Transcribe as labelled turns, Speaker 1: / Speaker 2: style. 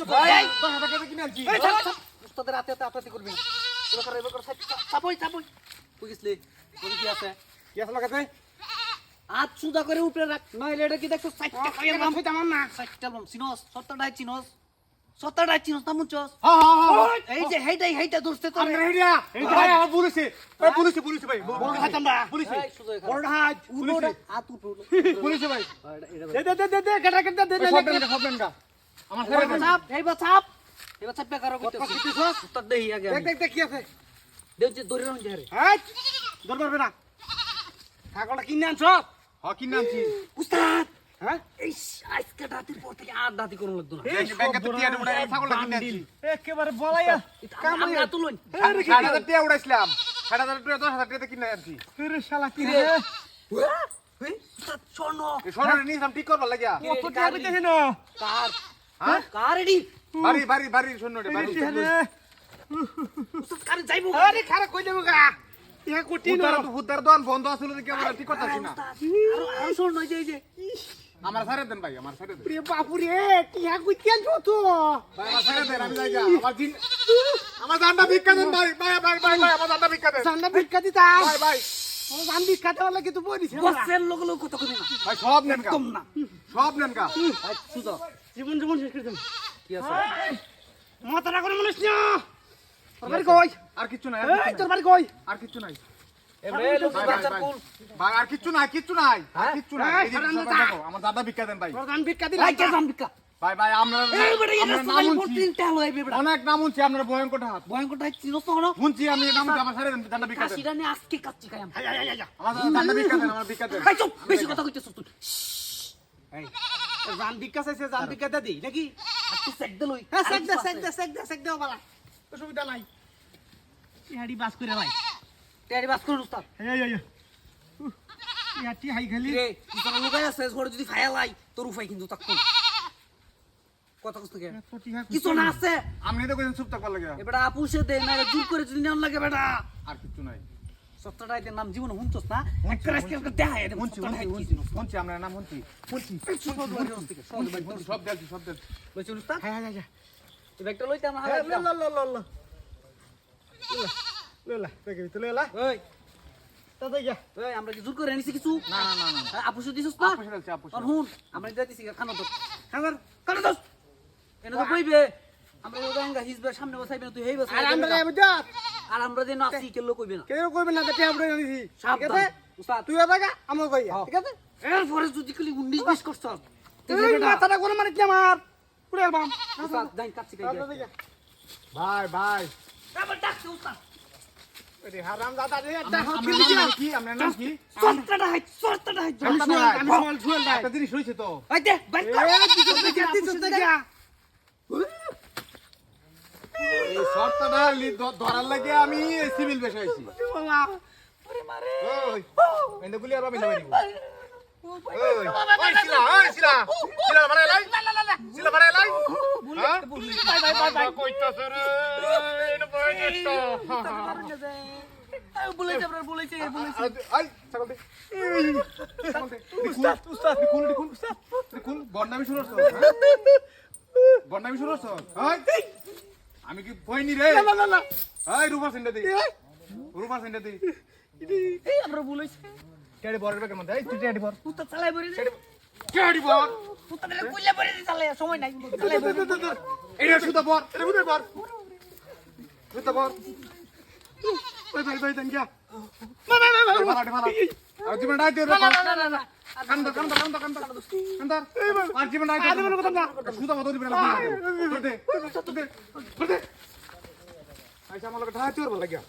Speaker 1: এই 10,000 টাকা কিনে আনছি
Speaker 2: উস্তাদের হাতে হাতে আতাতি করবি না এবার চাপই তুই গেছলি তোর কি আছে
Speaker 1: কি আছে লাগাতে
Speaker 2: হাত সুদা করে উপরে রাখ নইলে এটা কি দেখছো 60টা খাইয়ে নাম
Speaker 1: হইতাম না
Speaker 2: 60টা বম চিনস 70টাই চিনস 70টাই চিনস না মুচস
Speaker 1: হ্যাঁ
Speaker 2: এই যে হেইটা ধরতে তো
Speaker 1: আমরা হেডিয়া এই আমার পুলিশে এই পুলিশে ভাই বড় হাতাম না পুলিশে
Speaker 2: এই সুদা
Speaker 1: বড় হাত পুলিশে
Speaker 2: হাত উপরে
Speaker 1: পুলিশে ভাই
Speaker 2: এটা
Speaker 1: দে গটা দে সবন গা আমার ছেড়ে দে
Speaker 2: চাপ এই বাচাপ এই বাচাপ বেকার করতেছিস উস্তাদ দেই আগে
Speaker 1: দেখ কি আছে
Speaker 2: দেও যে দড়ি রং জারে
Speaker 1: এই দর পারবে না ছাগলটা কিনে আনছ হ্যাঁ কিনে আনছি
Speaker 2: উস্তাদ
Speaker 1: হ্যাঁ
Speaker 2: এই আজকে রাতের পর থেকে আর দাঁতি করুন লাগতো না
Speaker 1: ব্যাংকে তো টিয়া উড়াই ছাগলটা কিনে আনছি একেবারে বলাইয়া
Speaker 2: কাম না তুলুন
Speaker 1: 6000 টিয়া উড়াইছিলাম 6000 টিয়া 10,000 টিয়া কিনে আনছি আরে শালা কি রে
Speaker 2: এই উস্তাদ শোনো
Speaker 1: এই সররে নিলাম ঠিক করবার লাগিয়া
Speaker 2: কত টাকা দিতেছ না কার হ্যাঁ কার রেডি
Speaker 1: বাড়ি শোনো রে বাড়ি
Speaker 2: উস্তাদ কার যাইবো
Speaker 1: আরে খারা কই দেবো গা ইয়া কোটি না হুদার দোকান বন্ধ আছিল কি আমরা ঠিক করতাছি না
Speaker 2: আর শোন নই যে
Speaker 1: আমার সারে দেন ভাই আমার সারে দেন
Speaker 2: প্রিয় বাপু রে টিয়া কই কেন তো
Speaker 1: ভাই আমার সারে দেন আমি যাইগা আমার জানটা ভিক্ষা দেন ভাই আমার জানটা ভিক্ষা দেন
Speaker 2: জানটা ভিক্ষা দিতা
Speaker 1: ভাই
Speaker 2: ও জান ভিক্ষা দেওয়ার লাগি তো বলিস বসের লোক কত কই না
Speaker 1: ভাই সব নেন গা
Speaker 2: কম না
Speaker 1: সব নেন গা
Speaker 2: সুদা
Speaker 1: জীবন শেষ করে দেন
Speaker 2: কি আছে
Speaker 1: মাথাটা করে মানুষ না তোর বাড়ি কই আর কিছু নাই তোর বাড়ি কই আর কিছু নাই
Speaker 2: এমরে লোক বাচ্চা কুল
Speaker 1: ভাই আর কিছু নাই এই যে দেখো আমার দাদা ভিক্ষা দেন ভাই
Speaker 2: প্রধান ভিক্ষা দিলা কে জান ভিক্ষা
Speaker 1: ভাই আমরা
Speaker 2: এই বড় এই রাস্তা প্রতিদিন তেল হয় বেবড়া
Speaker 1: অনেক নাম শুনছি আপনার ভয়ঙ্কর হাত
Speaker 2: ভয়ঙ্কর টাই চিনোস না হলো
Speaker 1: শুনছি আমি নাম আমার সারে দেন দাদা ভিক্ষা দেন
Speaker 2: কাশিরা নে আজকে কাচ্চি খাই আমি
Speaker 1: আমার দাদা ভিক্ষা দেন আমার ভিক্ষা দেন
Speaker 2: ভাই চুপ বেশি কথা কইতেছ তুই
Speaker 1: এই জান ভিক্ষা চাইছে জান ভিক্ষা দে নাকি
Speaker 2: আর তুই সেক দে লই
Speaker 1: হ্যাঁ সেক দে বালা অসুবিধা নাই ইহাড়ি বাস করে ভাই
Speaker 2: তেরি বাস করুন উস্তাদ
Speaker 1: এই ইয়াটি হাই খালি
Speaker 2: রে ইতনা লুকাই আছে ঘরে যদি ফায়া লাই তোর উপায় কিন্তু তাকতো কথা কষ্ট কে কিছু না আছে
Speaker 1: আমনি তো কইছেন চুপ থাকবার লাগে
Speaker 2: এবারে আপুসে দে না জুর করে যদি নেন লাগে বেটা
Speaker 1: আর কিছু নাই
Speaker 2: সত্তরটাই নাম জীবন হুনছস না একটা রাস্তা দেখা দে
Speaker 1: শুনছি আপনার নাম শুনছি সব দেখছি
Speaker 2: লইছ উস্তাদ
Speaker 1: হ্যাঁ
Speaker 2: এই ব্যাগটা লইতে আমার
Speaker 1: লা দেখি তো লা
Speaker 2: ওই
Speaker 1: তাতে গিয়া
Speaker 2: ওই আমরা কি জুর করে নিছি কিছু
Speaker 1: না
Speaker 2: আপুসে দিছস না
Speaker 1: আপুসে
Speaker 2: আর হুন আমরা যাইতেছি খানো তো খানো তো এনে তো কইবে আমরা ওগাঙ্গা হিজবের সামনে বসাইবে তুই হেই বসাই আর আমরা যে নাচি কেলো কইবে না
Speaker 1: কেউ কইবে না তে আমরা জানিছি
Speaker 2: ঠিক আছে উস্তাদ
Speaker 1: তুই এবাগা আমরা কইয়া ঠিক আছে
Speaker 2: এর পরে যদি কলি 19 20 করছ
Speaker 1: তুই মাথাটা করে মানে কি আমার পুরো বাম
Speaker 2: উস্তাদ যাই কাচ্চি খাই
Speaker 1: ভাই
Speaker 2: আবার ডাকছে উস্তাদ
Speaker 1: আরে হারাম দাদা রে একটা আমরা নাম কি
Speaker 2: সরটাটা হাই
Speaker 1: আমি জুয়েল ভাই একটা জিনিস হইছে তো
Speaker 2: আই দে বাইক কর
Speaker 1: এই শর্টটা ধরার লাগে আমি সিভিল বেশ হইছি
Speaker 2: ওরে মারে
Speaker 1: ওই এন্ড গুলি আর বাবা নিব ওই শিলা মারে লাই শিলা মারে লাই বাই কইতাছ রে এনে বয় গেছো
Speaker 2: বলেছে
Speaker 1: আই ছাগল দে উস্তাদ দেখুন বন্নামি শুরু করছ আমি কি বইনি রে না এই রূপা সেন্ডা দে
Speaker 2: এই আমরা বলেছে
Speaker 1: টেডি বরের বেকের মধ্যে এই তুই টেডি বর
Speaker 2: তুই তো চালাই বরি
Speaker 1: টেডি বর
Speaker 2: তুই তো কইলে বরি চালাই সময় নাই চালাই বরি
Speaker 1: এটা সুদা বর এটা বুঝে বর সুদা বর ওই ভাই দেন গিয়া না আর জীবন ডাই দিও
Speaker 2: না
Speaker 1: কান্দর আর জীবন ডাই দিও কথা না সুদা বর দিবে না দে আইসা আমার লগে ঢাই তোর ভালো লাগিয়া